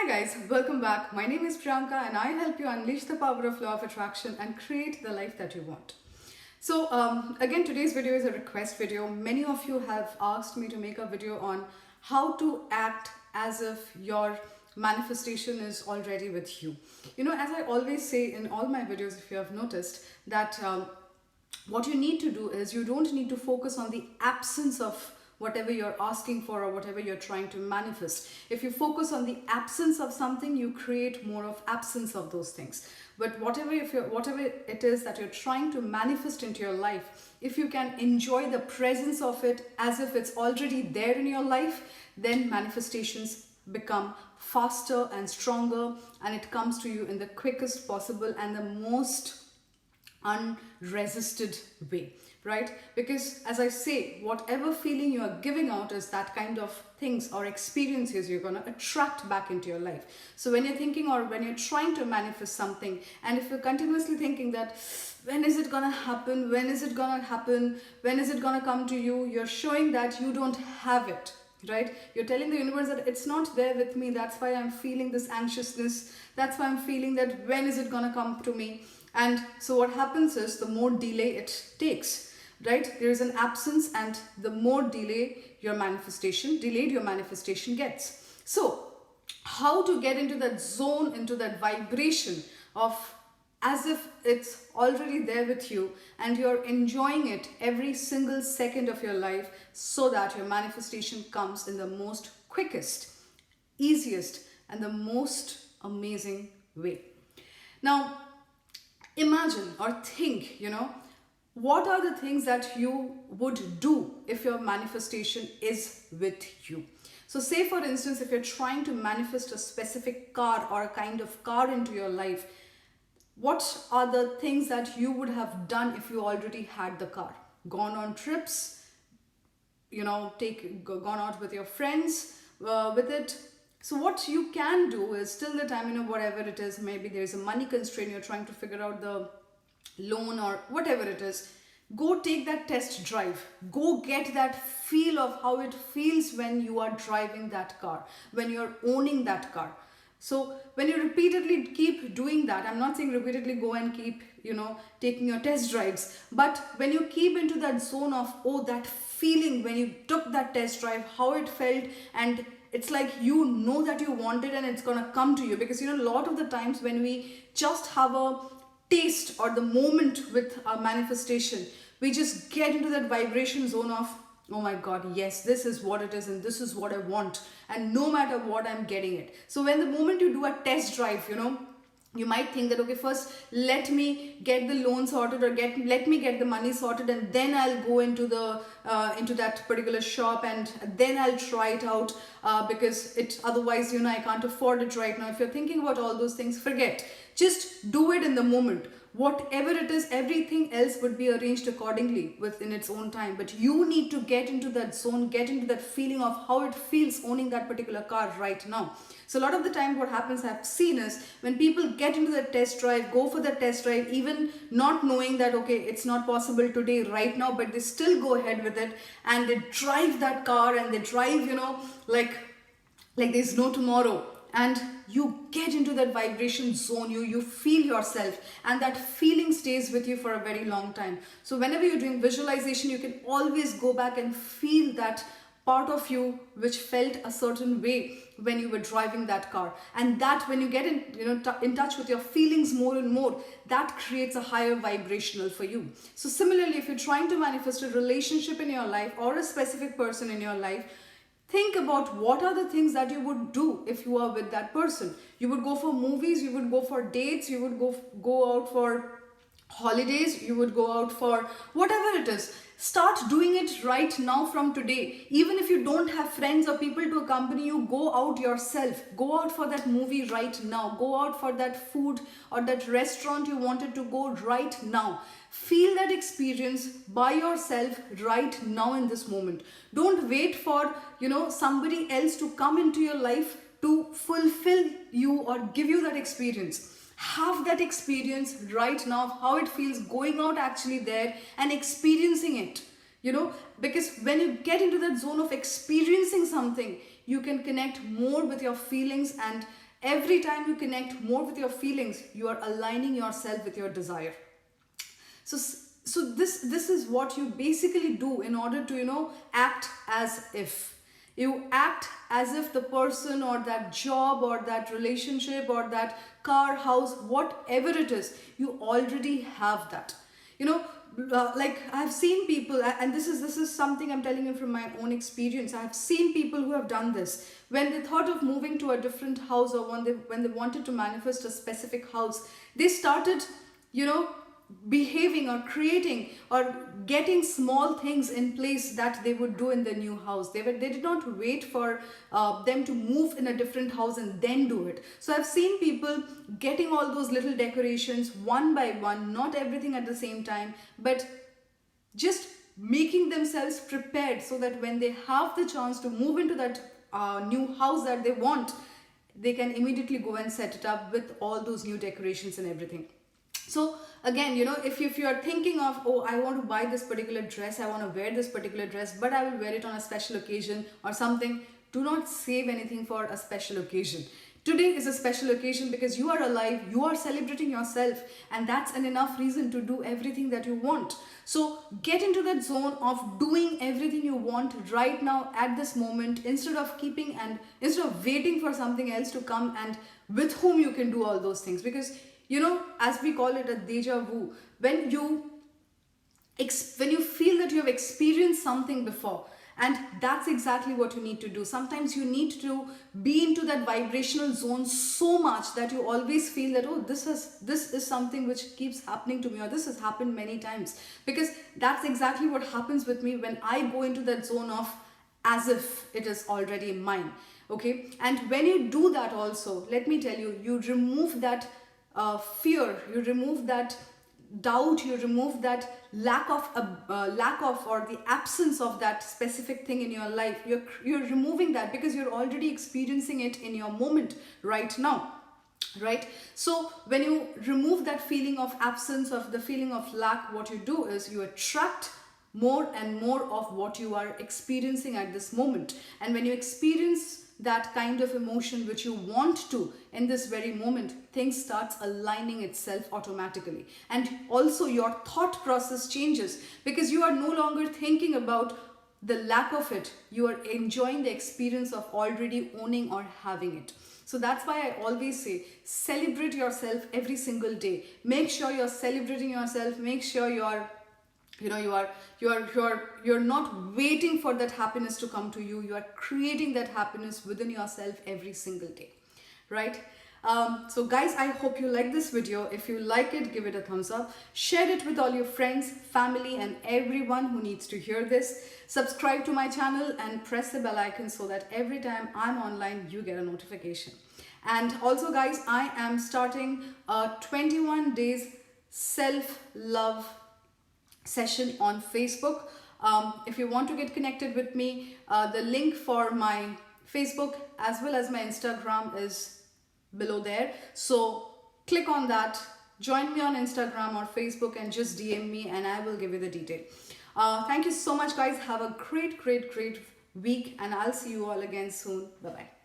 Hi guys, welcome back. My name is Priyanka and I help you unleash the power of law of attraction and create the life that you want. So again, today's video is a request video. Many of you have asked me to make a video on how to act as if your manifestation is already with you. You know, as I always say in all my videos, if you have noticed, that what you need to do is you don't need to focus on the absence of whatever you're asking for or whatever you're trying to manifest. If you focus on the absence of something, you create more of absence of those things. But whatever it is that you're trying to manifest into your life, if you can enjoy the presence of it as if it's already there in your life, then manifestations become faster and stronger, and it comes to you in the quickest possible and the most unresisted way, right? Because as I say, whatever feeling you are giving out is that kind of things or experiences you're going to attract back into your life. So when you're thinking or when you're trying to manifest something, and if you're continuously thinking that when is it going to happen, when is it going to happen, when is it going to come to you, you're showing that you don't have it, right? You're telling the universe that it's not there with me. That's why I'm feeling this anxiousness. That's why I'm feeling that when is it going to come to me. And so what happens is the more delay it takes, right? There is an absence, and the more delayed your manifestation gets. So how to get into that zone, into that vibration of as if it's already there with you and you're enjoying it every single second of your life, so that your manifestation comes in the most quickest, easiest, and the most amazing way. Now, imagine or think, what are the things that you would do if your manifestation is with you? So say for instance, if you're trying to manifest a specific car or a kind of car into your life, what are the things that you would have done if you already had the car? Gone on trips, gone out with your friends with it. So what you can do is, till the time, whatever it is, maybe there's a money constraint, you're trying to figure out the loan or whatever it is, go take that test drive. Go get that feel of how it feels when you are driving that car, when you're owning that car. So when you repeatedly keep doing that, I'm not saying repeatedly go and keep, taking your test drives, but when you keep into that zone of, that feeling when you took that test drive, how it felt, and it's like you know that you want it and it's gonna come to you. Because a lot of the times when we just have a taste or the moment with our manifestation, we just get into that vibration zone of, oh my God, yes, this is what it is and this is what I want, and no matter what, I'm getting it. So when the moment you do a test drive, you might think that, okay, first let me get the loan sorted, or let me get the money sorted, and then I'll go into that particular shop, and then I'll try it out because otherwise I can't afford it right now. If you're thinking about all those things, forget. Just do it in the moment. Whatever it is, everything else would be arranged accordingly within its own time. But you need to get into that zone, get into that feeling of how it feels owning that particular car right now. So a lot of the time what happens, I've seen, is when people get into the test drive, go for the test drive, even not knowing that, okay, it's not possible today right now, but they still go ahead with it, and they drive that car, and they drive, like there's no tomorrow. And you get into that vibration zone, you feel yourself, and that feeling stays with you for a very long time. So whenever you're doing visualization, you can always go back and feel that part of you which felt a certain way when you were driving that car. And that when you get in touch with your feelings more and more, that creates a higher vibrational for you. So similarly, if you're trying to manifest a relationship in your life or a specific person in your life, think about what are the things that you would do if you are with that person. You would go for movies, you would go for dates, you would go out for holidays, you would go out for whatever it is. Start doing it right now from today. Even if you don't have friends or people to accompany you, go out yourself. Go out for that movie right now. Go out for that food or that restaurant you wanted to go right now. Feel that experience by yourself right now in this moment. Don't wait for, somebody else to come into your life to fulfill you or give you that experience. Have that experience right now of how it feels going out actually there and experiencing it. Because when you get into that zone of experiencing something, you can connect more with your feelings, and Every time you connect more with your feelings, you are aligning yourself with your desire. So this is what you basically do in order to, act as if. You act as if the person or that job or that relationship or that car, house, whatever it is, you already have that. You know, like I've seen people, and this is something I'm telling you from my own experience. I've seen people who have done this when they thought of moving to a different house, or when they wanted to manifest a specific house. They started, behaving or creating or getting small things in place that they would do in the new house. They did not wait for them to move in a different house and then do it. So I've seen people getting all those little decorations one by one, not everything at the same time, but just making themselves prepared so that when they have the chance to move into that new house that they want, they can immediately go and set it up with all those new decorations and everything. So again, if you are thinking of, oh, I want to buy this particular dress, I want to wear this particular dress, but I will wear it on a special occasion or something, do not save anything for a special occasion. Today is a special occasion because you are alive, you are celebrating yourself, and that's an enough reason to do everything that you want. So get into that zone of doing everything you want right now at this moment, instead of waiting for something else to come and with whom you can do all those things. Because as we call it a deja vu, when you feel that you have experienced something before, and that's exactly what you need to do. Sometimes you need to be into that vibrational zone so much that you always feel that, oh, this is something which keeps happening to me, or this has happened many times. Because that's exactly what happens with me when I go into that zone of as if it is already mine. Okay, and when you do that also, let me tell you, you remove that fear, you remove that doubt, you remove that lack of or the absence of that specific thing in your life. You're removing that because you're already experiencing it in your moment right now, right? So when you remove that feeling of absence, of the feeling of lack, what you do is you attract more and more of what you are experiencing at this moment. And when you experience that kind of emotion which you want to in this very moment, things starts aligning itself automatically. And also your thought process changes, because you are no longer thinking about the lack of it. You are enjoying the experience of already owning or having it. So that's why I always say, celebrate yourself every single day. Make sure you're celebrating yourself. Make sure you're not waiting for that happiness to come to you. You are creating that happiness within yourself every single day, right? So guys, I hope you like this video. If you like it, give it a thumbs up. Share it with all your friends, family, and everyone who needs to hear this. Subscribe to my channel and press the bell icon so that every time I'm online, you get a notification. And also guys, I am starting a 21 days self-love session on Facebook. If you want to get connected with me, the link for my Facebook as well as my Instagram is below there. So click on that, join me on Instagram or Facebook, and just DM me and I will give you the detail. Thank you so much guys. Have a great week, and I'll see you all again soon. Bye bye.